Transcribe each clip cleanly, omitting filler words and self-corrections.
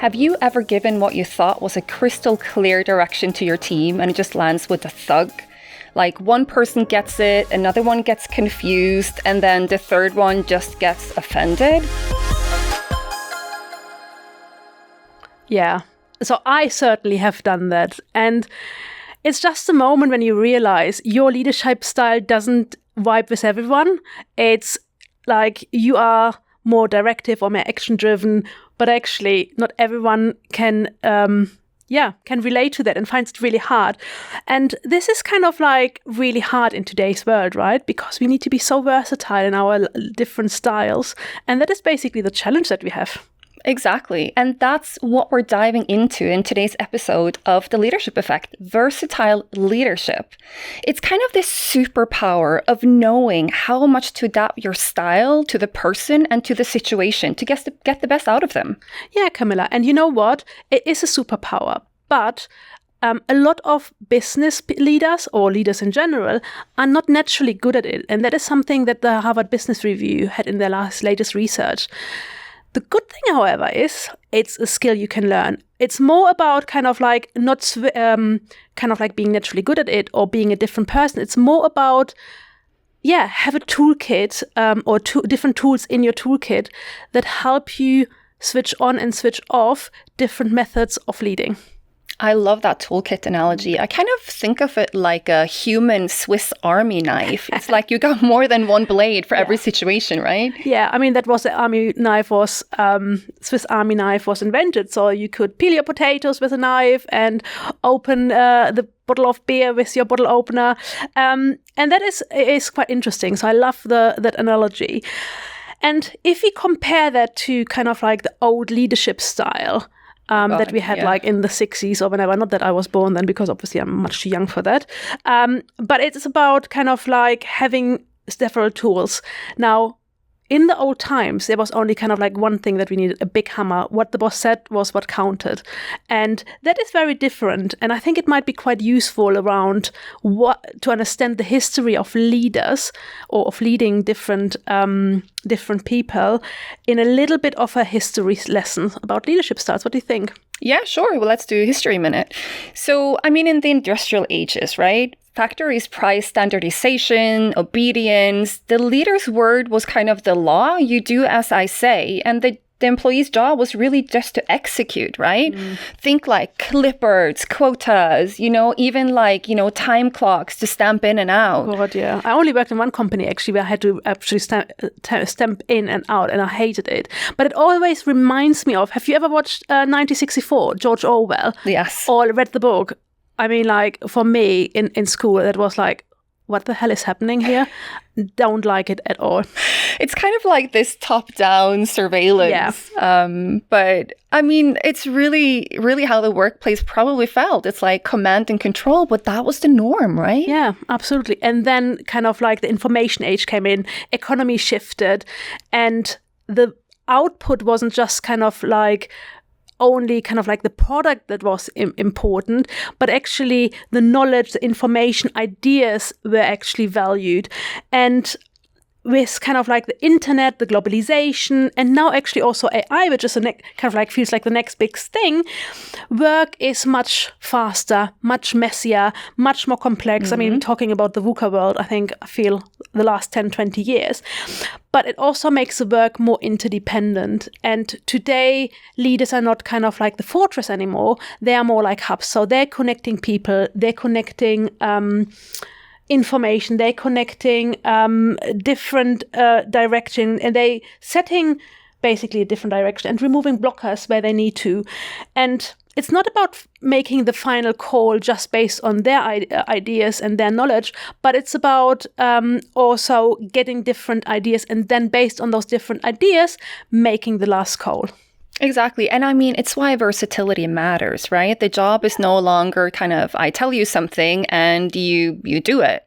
Have you ever given what you thought was a crystal clear direction to your team and it just lands with a thug? Like one person gets it, another one gets confused, and then the third one just gets offended? Yeah, so I certainly have done that. And it's just a moment when you realize your leadership style doesn't vibe with everyone. It's like you are more directive or more action driven, but actually not everyone can relate to that and finds it really hard. And this is kind of like really hard in today's world, right? Because we need to be so versatile in our different styles. And that is basically the challenge that we have. Exactly. And that's what we're diving into in today's episode of The Leadership Effect, versatile leadership. It's kind of this superpower of knowing how much to adapt your style to the person and to the situation to get the best out of them. Yeah, Camilla. And you know what? It is a superpower, but a lot of business leaders or leaders in general are not naturally good at it. And that is something that the Harvard Business Review had in their latest research. The good thing, however, is it's a skill you can learn. It's more about kind of like not being naturally good at it or being a different person. It's more about, have a toolkit or different tools in your toolkit that help you switch on and switch off different methods of leading. I love that toolkit analogy. I kind of think of it like a human Swiss Army knife. It's like you got more than one blade for every situation, right? Yeah, I mean, that was Swiss Army knife was invented. So you could peel your potatoes with a knife and open the bottle of beer with your bottle opener. And that is quite interesting. So I love that analogy. And if we compare that to kind of like the old leadership style, that we had like in the 60s or whenever, not that I was born then because obviously I'm much too young for that. But it's about kind of like having several tools. Now, in the old times, there was only kind of like one thing that we needed, a big hammer. What the boss said was what counted. And that is very different. And I think it might be quite useful around to understand the history of leaders or of leading different people in a little bit of a history lesson about leadership styles. What do you think? Yeah, sure. Well, let's do a history minute. So, I mean, in the industrial ages, right? Factories prized standardization, obedience. The leader's word was kind of the law. You do as I say. And the employee's job was really just to execute, right? Think like clipboards, quotas, even like, time clocks to stamp in and out. God, yeah. I only worked in one company, actually, where I had to actually stamp in and out, and I hated it. But it always reminds me of, have you ever watched 1964, George Orwell? Yes. Or read the book? I mean, like, for me, in school, it was like, what the hell is happening here? Don't like it at all. It's kind of like this top-down surveillance. Yeah. But I mean, it's really, really how the workplace probably felt. It's like command and control, but that was the norm, right? Yeah, absolutely. And then kind of like the information age came in, economy shifted, and the output wasn't just kind of like only kind of like the product that was important, but actually the knowledge, the information, ideas were actually valued. And with kind of like the internet, the globalization, and now actually also AI, which is kind of like feels like the next big thing, work is much faster, much messier, much more complex. I mean, talking about the VUCA world, I feel the last 10, 20 years. But it also makes the work more interdependent. And today, leaders are not kind of like the fortress anymore. They are more like hubs. So they're connecting people, they're connecting information, they're connecting different direction, and they setting basically a different direction and removing blockers where they need to. And it's not about making the final call just based on their ideas and their knowledge, but it's about also getting different ideas and then based on those different ideas, making the last call. Exactly. And I mean, it's why versatility matters, right? The job is no longer kind of, I tell you something and you do it.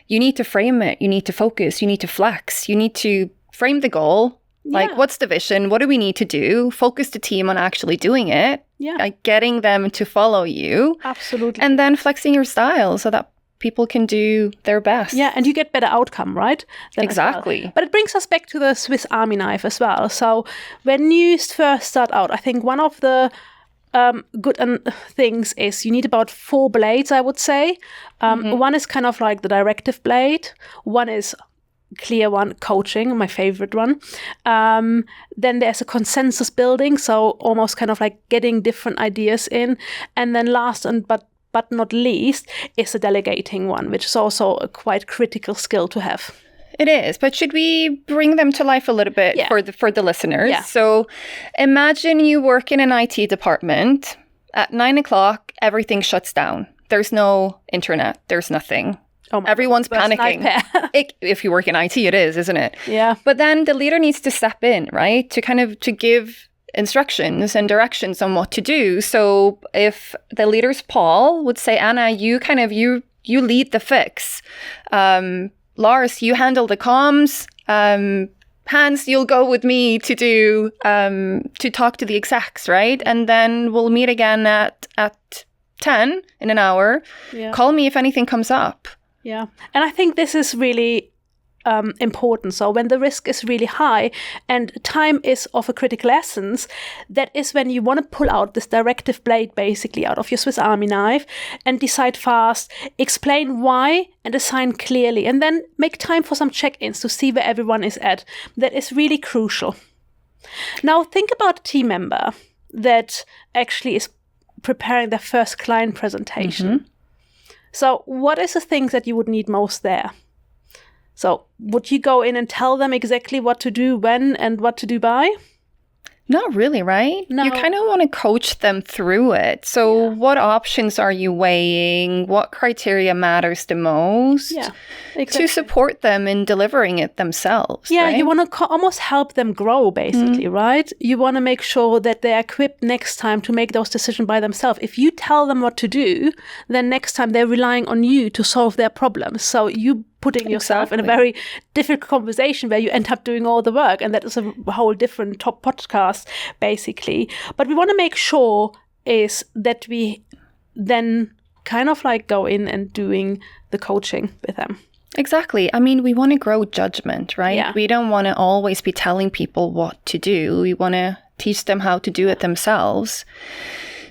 You need to frame it. You need to focus. You need to flex. You need to frame the goal. Like, what's the vision? What do we need to do? Focus the team on actually doing it. Yeah. Like getting them to follow you. Absolutely. And then flexing your style so that people can do their best. Yeah, and you get better outcome, right? Exactly. Well. But it brings us back to the Swiss Army knife as well. So when you first start out, I think one of the good things is you need about 4 blades, I would say. One is kind of like the directive blade. One is clear one, coaching, my favorite one. Then there's a consensus building, so almost kind of like getting different ideas in. And then last but not least is the delegating one, which is also a quite critical skill to have. It is, but should we bring them to life a little bit for the listeners? Yeah. So imagine you work in an IT department. At 9 o'clock, everything shuts down. There's no internet. There's nothing. Everyone's panicking. If you work in IT, it is, isn't it? Yeah. But then the leader needs to step in, right? To give instructions and directions on what to do. So if the leader's Paul would say, Anna, you lead the fix. Lars, you handle the comms. Hans, you'll go with me to talk to the execs, right? And then we'll meet again at 10 in an hour. Yeah. Call me if anything comes up. Yeah. And I think this is really important. So when the risk is really high and time is of a critical essence, that is when you want to pull out this directive blade basically out of your Swiss Army knife and decide fast, explain why and assign clearly, and then make time for some check-ins to see where everyone is at. That is really crucial. Now think about a team member that actually is preparing their first client presentation. So what is the things that you would need most there? So would you go in and tell them exactly what to do, when, and what to do by? Not really, right? No. You kind of want to coach them through it. So what options are you weighing? What criteria matters the most? Yeah, exactly. To support them in delivering it themselves. Yeah, right? you want to almost help them grow, basically, right? You want to make sure that they're equipped next time to make those decisions by themselves. If you tell them what to do, then next time they're relying on you to solve their problems. So you putting yourself in a very difficult conversation where you end up doing all the work. And that is a whole different top podcast, basically. But we want to make sure is that we then kind of like go in and doing the coaching with them. Exactly. I mean, we want to grow judgment, right? Yeah. We don't want to always be telling people what to do. We want to teach them how to do it themselves.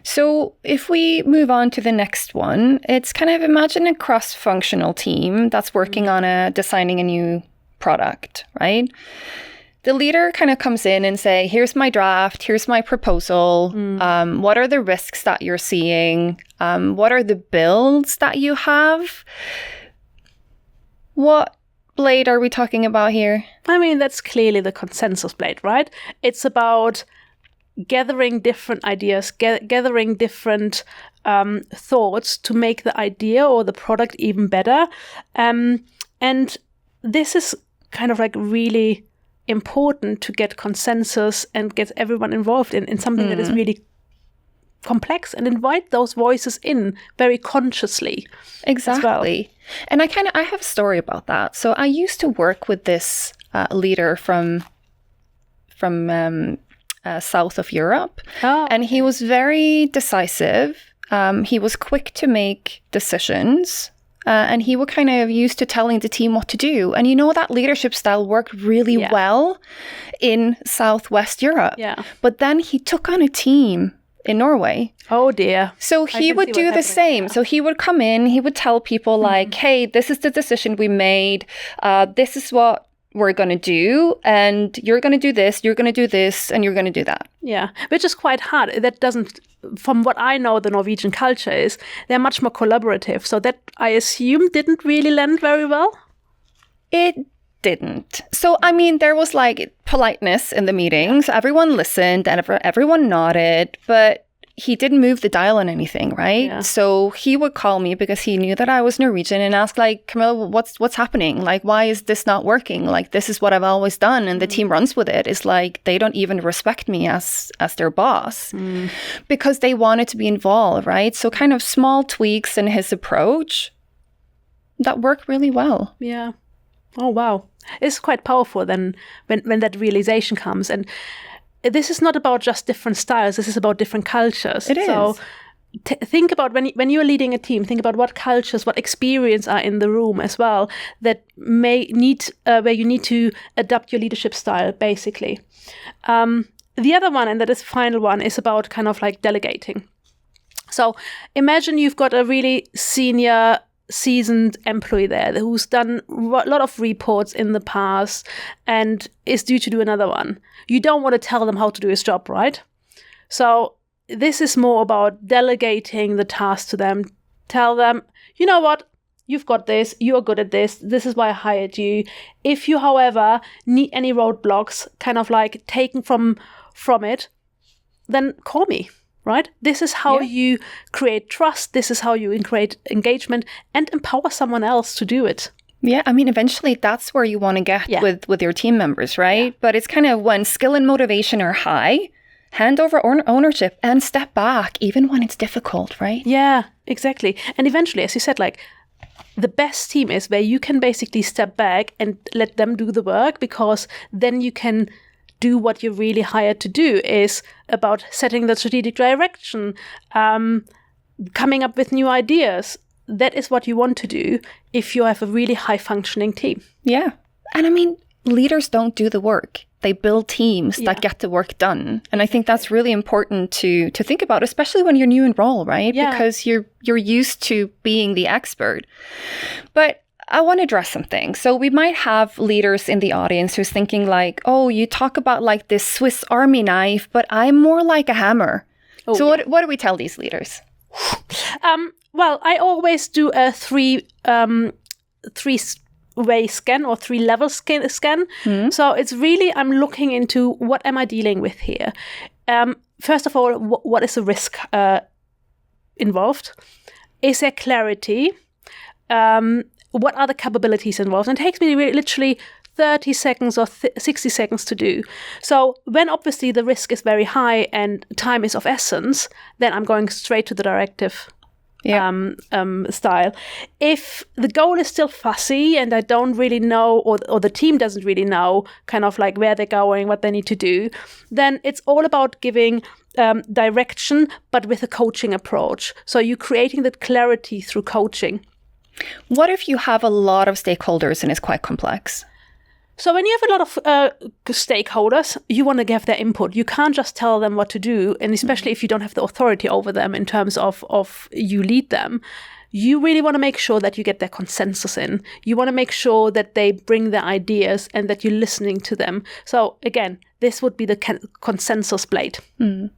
So if we move on to the next one, it's kind of imagine a cross-functional team that's working on designing a new product, right? The leader kind of comes in and say, here's my draft, here's my proposal. What are the risks that you're seeing? What are the builds that you have? What blade are we talking about here? I mean, that's clearly the consensus blade, right? It's about gathering different ideas, gathering different thoughts to make the idea or the product even better. And this is kind of like really important to get consensus and get everyone involved in something that is really complex and invite those voices in very consciously. Exactly. Well. And I have a story about that. So I used to work with this leader from south of Europe. And he was very decisive. He was quick to make decisions. And he was kind of used to telling the team what to do. And that leadership style worked really well in Southwest Europe. Yeah. But then he took on a team in Norway. Oh dear. So he would do the same. So he would come in, he would tell people like, hey, this is the decision we made. This is what we're going to do, and you're going to do this, you're going to do this, and you're going to do that. Yeah, which is quite hard. That doesn't, from what I know, the Norwegian culture is, they're much more collaborative. So that, I assume, didn't really land very well? It didn't. So, I mean, there was like politeness in the meetings. Everyone listened and everyone nodded, but he didn't move the dial on anything, right? Yeah. So he would call me because he knew that I was Norwegian and ask like, Camilla, what's happening? Like, why is this not working? Like, this is what I've always done. And the team runs with it. It's like, they don't even respect me as their boss because they wanted to be involved, right? So kind of small tweaks in his approach that worked really well. Yeah. Oh, wow. It's quite powerful then when that realization comes. And this is not about just different styles. This is about different cultures. It is. So think about when you're leading a team, think about what cultures, what experience are in the room as well that may need, where you need to adapt your leadership style, basically. The other one, and that is the final one, is about kind of like delegating. So imagine you've got a really senior, seasoned employee there who's done a lot of reports in the past and is due to do another one. You don't want to tell them how to do his job, right? So this is more about delegating the task to them. Tell them, you know what, you've got this, you're good at this, this is why I hired you. If you, however, need any roadblocks kind of like taken from it, then call me, right? This is how you create trust, this is how you create engagement and empower someone else to do it. Yeah, I mean, eventually that's where you want to get with your team members, right? But it's kind of when skill and motivation are high, hand over ownership and step back, even when it's difficult, right? Yeah, exactly. And eventually, as you said, like the best team is where you can basically step back and let them do the work, because then you can do what you're really hired to do, is about setting the strategic direction, coming up with new ideas. That is what you want to do if you have a really high functioning team. Yeah. And I mean, leaders don't do the work. They build teams that get the work done. And I think that's really important to think about, especially when you're new in role, right? Yeah. Because you're used to being the expert. But I want to address something. So we might have leaders in the audience who's thinking like, oh, you talk about like this Swiss Army knife, but I'm more like a hammer. Oh, so what do we tell these leaders? Well, I always do a three-way scan or three-level scan. So it's really, I'm looking into what am I dealing with here. First of all, what is the risk involved? Is there clarity? What are the capabilities involved? And it takes me literally 30 seconds or 60 seconds to do. So when obviously the risk is very high and time is of essence, then I'm going straight to the directive style. If the goal is still fussy and I don't really know, or the team doesn't really know kind of like where they're going, what they need to do, then it's all about giving direction, but with a coaching approach. So you're creating that clarity through coaching. What if you have a lot of stakeholders and it's quite complex? So when you have a lot of stakeholders, you want to give their input. You can't just tell them what to do, and especially if you don't have the authority over them in terms of you lead them. You really want to make sure that you get their consensus in. You want to make sure that they bring their ideas and that you're listening to them. So again, this would be the consensus blade. Mm.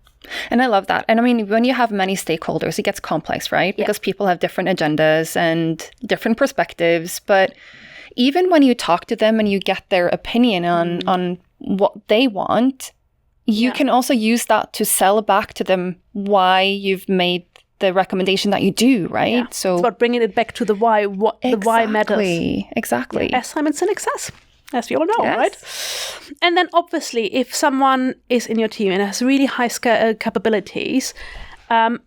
And I love that. And I mean, when you have many stakeholders, it gets complex, right? Because people have different agendas and different perspectives. But even when you talk to them and you get their opinion on what they want, you can also use that to sell back to them why you've made the recommendation that you do, right? Yeah. So it's about bringing it back to the why, the why matters. Exactly. Yeah, as Simon Sinek says, as we all know, right? And then obviously, if someone is in your team and has really high capabilities,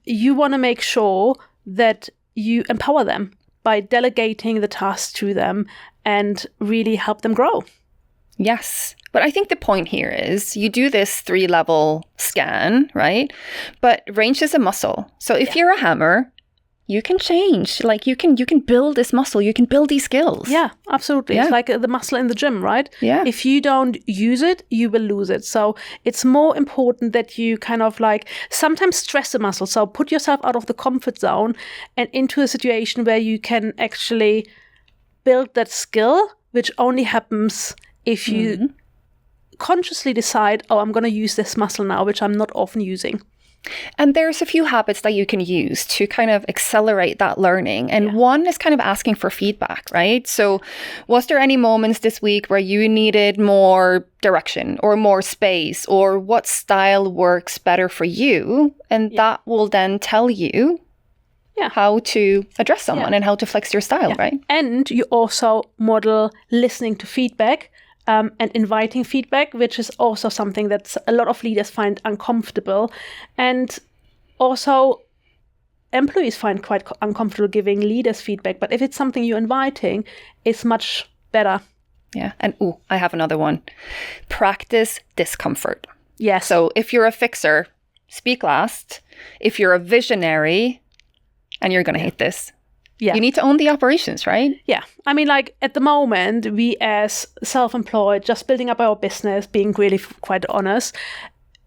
you want to make sure that you empower them by delegating the tasks to them and really help them grow. Yes. But I think the point here is you do this 3-level scan, right? But range is a muscle. So if you're a hammer, you can change. Like you can build this muscle. You can build these skills. Yeah, absolutely. Yeah. It's like the muscle in the gym, right? Yeah. If you don't use it, you will lose it. So it's more important that you kind of like sometimes stress the muscle. So put yourself out of the comfort zone and into a situation where you can actually build that skill, which only happens if you consciously decide, oh, I'm going to use this muscle now, which I'm not often using. And there's a few habits that you can use to kind of accelerate that learning. And one is kind of asking for feedback, right? So was there any moments this week where you needed more direction or more space, or what style works better for you? And that will then tell you how to address someone and how to flex your style, right? And you also model listening to feedback. And inviting feedback, which is also something that a lot of leaders find uncomfortable. And also employees find quite uncomfortable giving leaders feedback. But if it's something you're inviting, it's much better. Yeah. And I have another one. Practice discomfort. Yes. So if you're a fixer, speak last. if you're a visionary, and you're going to hate this, Yeah. you need to own the operations, right? Yeah. I mean, like at the moment, we as self-employed, just building up our business, being really quite honest,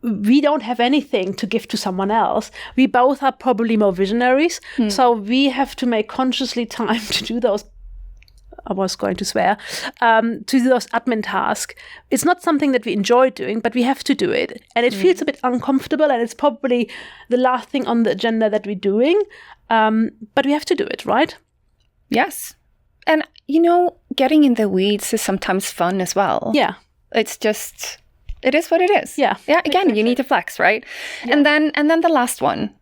we don't have anything to give to someone else. We both are probably more visionaries. So we have to make consciously time to do those. I was going to swear, to do those admin tasks. It's not something that we enjoy doing, but we have to do it. And it feels a bit uncomfortable, and it's probably the last thing on the agenda that we're doing. But we have to do it, right? Yes. And, getting in the weeds is sometimes fun as well. Yeah. It's just, it is what it is. Yeah. Yeah. Again, you need to flex, right? Yeah. And then the last one.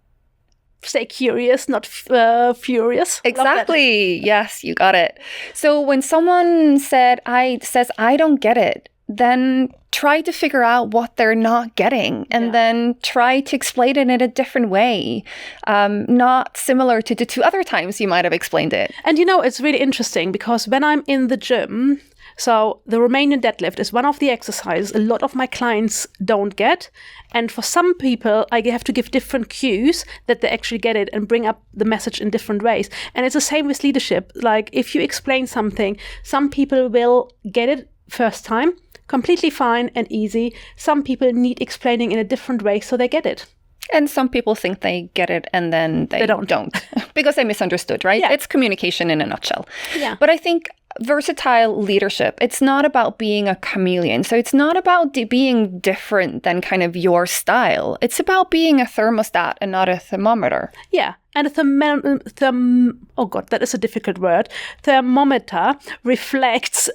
Stay curious, not furious. Exactly. Yes, you got it. So when someone says, I don't get it, then try to figure out what they're not getting, and then try to explain it in a different way, not similar to the 2 other times you might have explained it. And it's really interesting because when I'm in the gym, so the Romanian deadlift is one of the exercises a lot of my clients don't get. And for some people, I have to give different cues that they actually get it and bring up the message in different ways. And it's the same with leadership. Like if you explain something, some people will get it first time, completely fine and easy. Some people need explaining in a different way, so they get it. And some people think they get it and then they don't because they misunderstood, right? Yeah. It's communication in a nutshell. Yeah. But I think versatile leadership, it's not about being a chameleon. So it's not about being different than kind of your style. It's about being a thermostat and not a thermometer. Yeah. And oh God, that is a difficult word. Thermometer reflects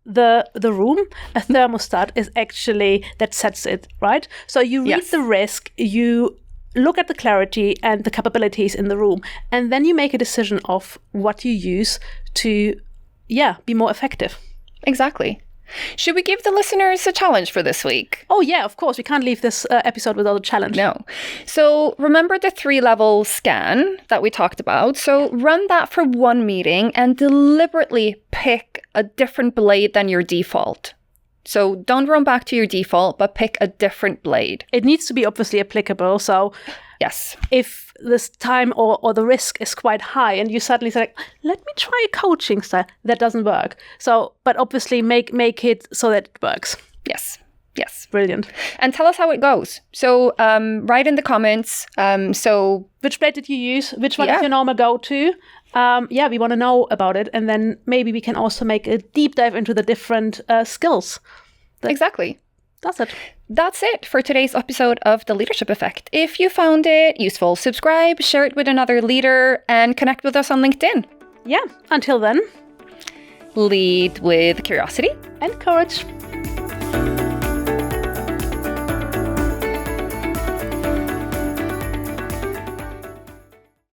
the room. A thermostat is actually that sets it, right? So you read the risk, you look at the clarity and the capabilities in the room, and then you make a decision of what you use to be more effective. Exactly. Should we give the listeners a challenge for this week? Oh yeah, of course. We can't leave this episode without a challenge. No. So remember the 3-level scan that we talked about? So run that for one meeting and deliberately pick a different blade than your default. So don't run back to your default, but pick a different blade. It needs to be obviously applicable. So yes, if this time or the risk is quite high and you suddenly say, let me try a coaching style, that doesn't work. So, but obviously make it so that it works. Yes. Brilliant. And tell us how it goes. So write in the comments. So which blade did you use? Which one is your normal go-to? We want to know about it. And then maybe we can also make a deep dive into the different skills. Exactly. That's it for today's episode of The Leadership Effect. If you found it useful, subscribe, share it with another leader, and connect with us on LinkedIn. Yeah. Until then, lead with curiosity and courage.